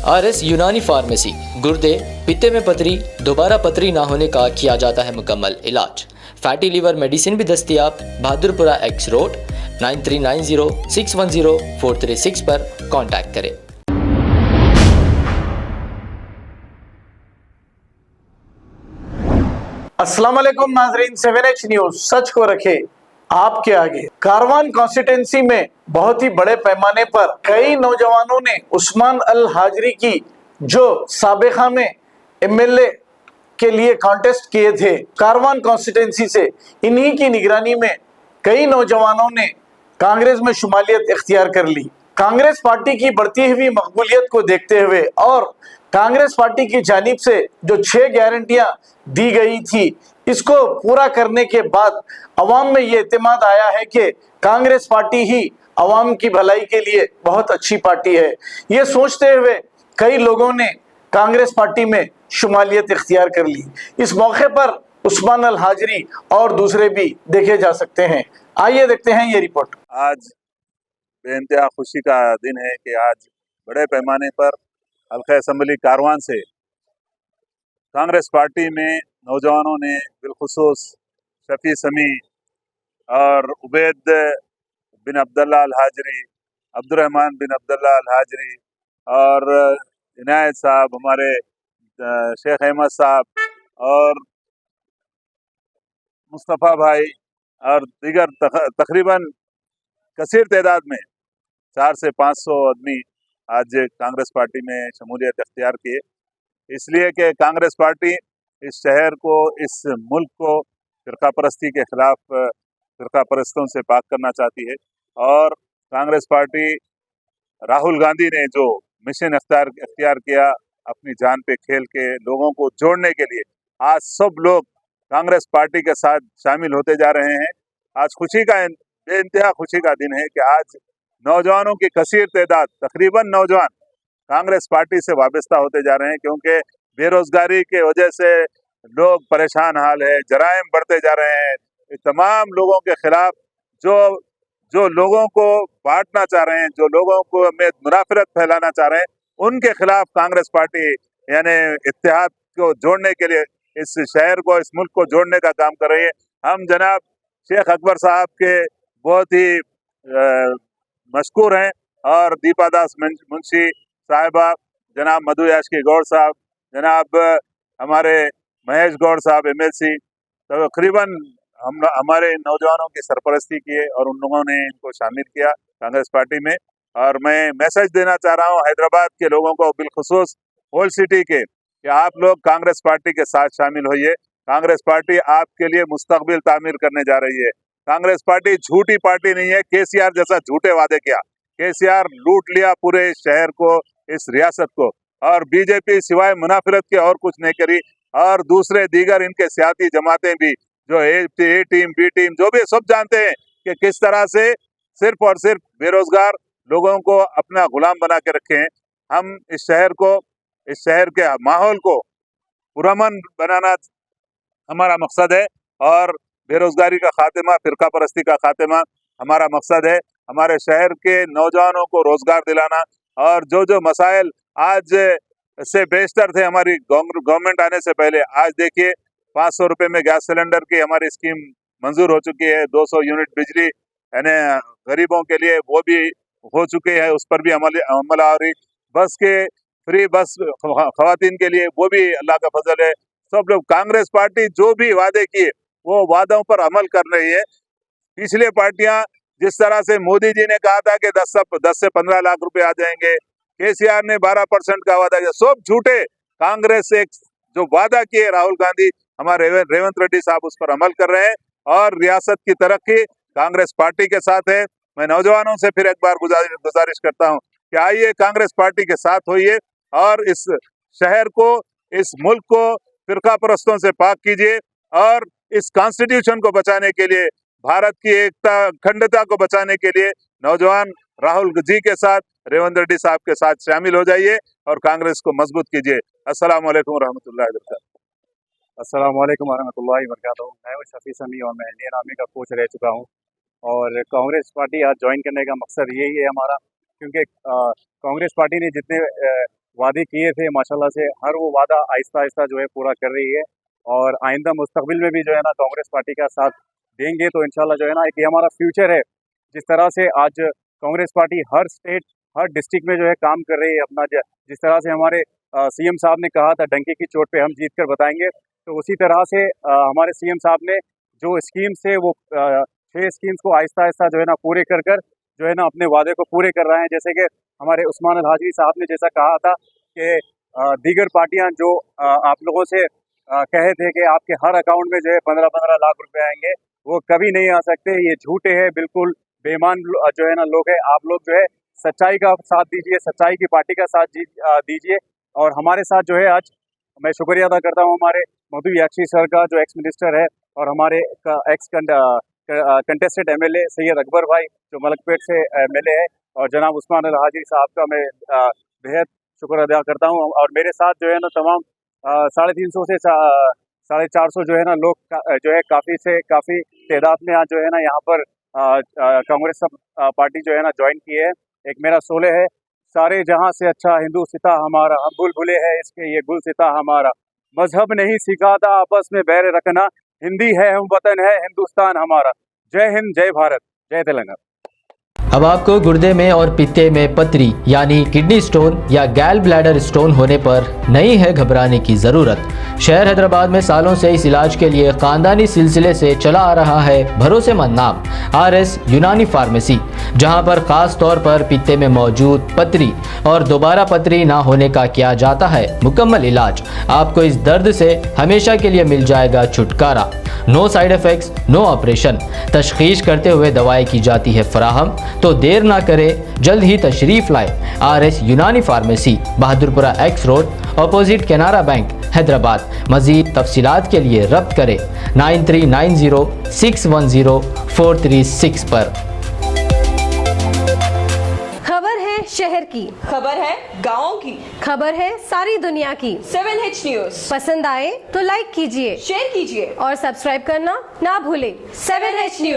RS यूनानी pharmacy, गुर्दे, पित्ते में पथरी, दोबारा पथरी ना होने का किया जाता है मुकम्मल इलाज। फैटी लीवर मेडिसिन भी दस्तियाब। बहादुरपुरा X रोड 9390610436 पर कांटेक्ट करें। अस्सलाम वालेकुम नाजरीन, 7H न्यूज सच को रखे आपके आगे। कारवान कॉन्स्टिट्यूंसी में बहुत ही बड़े पैमाने पर कई नौजवानों ने उस्मान अल हाजरी की जो साबिका में MLA के लिए कॉन्टेस्ट किए थे कारवान कॉन्स्टिट्यूंसी से, इन्हीं की निगरानी में कई नौजवानों ने कांग्रेस में शुमालियत इख्तियार कर ली। कांग्रेस पार्टी की बढ़ती हुई मकबूलियत को देखते हुए और कांग्रेस पार्टी की जानिब से जो 6 गारंटियां दी गई थी, इसको पूरा करने के बाद अवाम में ये एतमाद आया है कि कांग्रेस पार्टी ही अवाम की भलाई के लिए बहुत अच्छी पार्टी है। ये सोचते हुए कई लोगों ने कांग्रेस पार्टी में शुमालियत इख्तियार कर ली। इस मौके पर उस्मान अल हाजरी और दूसरे भी देखे जा सकते हैं। आइए देखते हैं ये रिपोर्ट। आज बेइंतहा खुशी का दिन है कि आज बड़े पैमाने पर हल्का असम्बली कारवान से कांग्रेस पार्टी में नौजवानों ने बिलखुसूस शफी समी और उबैद बिन अब्दुल्ला अल हाजरी, अब्दुर्रहमान बिन अब्दुल्ला अल हाजरी और इनायत साहब, हमारे शेख अहमद साहब और मुस्तफ़ा भाई और दीगर तकरीबन कसीर तादाद में 400 से 500 आदमी आज कांग्रेस पार्टी में शमूलियत इख्तियार किए, इसलिए कि कांग्रेस पार्टी इस शहर को, इस मुल्क को फिरका परस्ती के खिलाफ फिरका परस्तों से पाक करना चाहती है। और कांग्रेस पार्टी राहुल गांधी ने जो मिशन इख्तियार किया अपनी जान पे खेल के लोगों को जोड़ने के लिए, आज सब लोग कांग्रेस पार्टी के साथ शामिल होते जा रहे हैं। आज खुशी का, बेइंतहा खुशी का दिन है कि आज नौजवानों की कसीर तादाद, तकरीबन नौजवान कांग्रेस पार्टी से वाबस्ता होते जा रहे हैं, क्योंकि बेरोजगारी के वजह से लोग परेशान हाल है, जराइम बढ़ते जा रहे हैं। तमाम लोगों के खिलाफ जो जो लोगों को बांटना चाह रहे हैं, जो लोगों को में मुनाफरत फैलाना चाह रहे हैं, उनके खिलाफ कांग्रेस पार्टी यानी इत्तेहाद को जोड़ने के लिए, इस शहर को, इस मुल्क को जोड़ने का काम कर रही है। हम जनाब शेख अकबर साहब के बहुत ही मशकूर हैं और दीपादास मुंशी साहिबा, जनाब मधु याशकी गौड़ साहब, जनाब हमारे महेश गौड़ साहब MLC, तकरीबन हमारे नौजवानों की सरपरस्ती किए और उन लोगों ने इनको शामिल किया कांग्रेस पार्टी में। और मैं मैसेज देना चाह रहा हूँ हैदराबाद के लोगों को, बिलखुसूस ओल्ड सिटी के, कि आप लोग कांग्रेस पार्टी के साथ शामिल होइए। कांग्रेस पार्टी आपके लिए मुस्तकबिल तामीर करने जा रही है। कांग्रेस पार्टी झूठी पार्टी नहीं है। KCR जैसा झूठे वादे किया, KCR लूट लिया पूरे शहर को, इस रियासत को, और बीजेपी सिवाय मुनाफिरत के और कुछ नहीं करी। और दूसरे दीगर इनके सियासी जमातें भी, जो A टीम B टीम जो भी, सब जानते हैं कि किस तरह से सिर्फ और सिर्फ बेरोजगार लोगों को अपना गुलाम बना के रखे हैं। हम इस शहर को, इस शहर के माहौल को पुरअमन बनाना हमारा मकसद है, और बेरोजगारी का खात्मा, फिरका परस्ती का खात्मा हमारा मकसद है। हमारे शहर के नौजवानों को रोजगार दिलाना, और जो जो मसाइल आज से बेशतर थे हमारी गवर्नमेंट आने से पहले, आज देखिए 500 रुपये में गैस सिलेंडर की हमारी स्कीम मंजूर हो चुकी है। 200 यूनिट बिजली यानी गरीबों के लिए वो भी हो चुके हैं, उस पर भी अमल आ रही। बस के फ्री बस खवातीन के लिए वो भी अल्लाह का फजल है। सब लोग, कांग्रेस पार्टी जो भी वादे किए वो वादों पर अमल कर रही है। पिछले पार्टियां जिस तरह से, मोदी जी ने कहा था कि 10 से 15 लाख रुपए आ जाएंगे, KCR ने 12% का वादा किया, सब झूठे। कांग्रेस से जो वादा किए राहुल गांधी, हमारे रेवंत रेड्डी साहब उस पर अमल कर रहे हैं, और रियासत की तरक्की कांग्रेस पार्टी के साथ है। मैं नौजवानों से फिर एक बार गुजारिश करता हूं कि आइए कांग्रेस पार्टी के साथ होइए और इस शहर को, इस मुल्क को फिरका परस्तों से पाक कीजिए, और इस कॉन्स्टिट्यूशन को बचाने के लिए, भारत की एकता अखंडता को बचाने के लिए नौजवान राहुल जी के साथ, रेवंत रेड्डी साहब के साथ शामिल हो जाइए और कांग्रेस को मजबूत कीजिए। अस्सलाम वालेकुम रहमतुल्लाहि व बरकातहू। अस्सलाम वालेकुम रहमतुल्लाहि व बरकातहू। मैं हूं शफी समी और मैं इंडियन आर्मी का कोच रह चुका हूं, और कांग्रेस पार्टी आज ज्वाइन करने का मकसद यही है हमारा, क्योंकि कांग्रेस पार्टी ने जितने वादे किए थे माशाल्लाह से हर वो वादा आहिस्ता आहिस्ता जो है पूरा कर रही है। और आइंदा मुस्तकबिल में भी जो है ना कांग्रेस पार्टी का साथ देंगे तो इंशाल्लाह जो है ना एक ये हमारा फ्यूचर है। जिस तरह से आज कांग्रेस पार्टी हर स्टेट हर डिस्ट्रिक्ट में जो है काम कर रही है अपना, जिस तरह से हमारे सीएम साहब ने कहा था डंके की चोट पे हम जीत कर बताएंगे, तो उसी तरह से हमारे सीएम साहब ने जो स्कीम्स है वो 6 स्कीम्स को आहिस्ता आहिस्ता जो है ना पूरे कर कर जो है ना अपने वादे को पूरे कर रहे हैं। जैसे कि हमारे उस्मान अल हाजरी साहब ने जैसा कहा था कि दीगर पार्टियां जो आप लोगों से कहे थे कि आपके हर अकाउंट में जो है 15-15 लाख रुपए आएंगे, वो कभी नहीं आ सकते, ये झूठे हैं, बिल्कुल बेईमान जो है ना लोग हैं। आप लोग जो है सच्चाई का साथ दीजिए, सच्चाई की पार्टी का साथ दीजिए। और हमारे साथ जो है आज मैं शुक्रिया अदा करता हूँ हमारे मधु याक्षी सर का जो एक्स मिनिस्टर है, और हमारे x contested MLA Syed Akbar भाई जो मलकपेट से एमएलए है, और जनाब उस्मान अल हाजरी साहब का मैं बेहद शुक्र अदा करता हूँ। और मेरे साथ जो है ना तमाम 350 से 450 जो है ना लोग जो है काफ़ी तादाद में आज जो है ना यहाँ पर कांग्रेस पार्टी जो है ना ज्वाइन की है। एक मेरा शोले है, सारे जहां से अच्छा हिंदू सिता हमारा, हम बुलबुले है इसके ये गुल सिता हमारा, मजहब नहीं सिखाता आपस में बैर रखना, हिंदी है हम वतन है हिंदुस्तान हमारा। जय हिंद, जय भारत, जय तेलंगाना। अब आपको गुर्दे में और पित्ते में पथरी यानी किडनी स्टोन या गैल ब्लैडर स्टोन होने पर नहीं है घबराने की ज़रूरत। शहर हैदराबाद में सालों से इस इलाज के लिए ख़ानदानी सिलसिले से चला आ रहा है भरोसेमंद नाम RS यूनानी फार्मेसी, जहां पर ख़ास तौर पर पित्ते में मौजूद पथरी और दोबारा पथरी ना होने का किया जाता है मुकम्मल इलाज। आपको इस दर्द से हमेशा के लिए मिल जाएगा छुटकारा। No side effects, no operation, तशखीस करते हुए दवाएं की जाती है फराहम। तो देर ना करें, जल्द ही तशरीफ़ लाए RS यूनानी pharmacy, Bahadurpura X road, opposite Canara bank, Hyderabad. मज़ीद तफसीलात के लिए रब्त करें 9390610436 पर। खबर है शहर की, खबर है गाँव की, खबर है सारी दुनिया की। 7H न्यूज पसंद आए तो लाइक कीजिए, शेयर कीजिए और सब्सक्राइब करना ना भूलें। 7H news.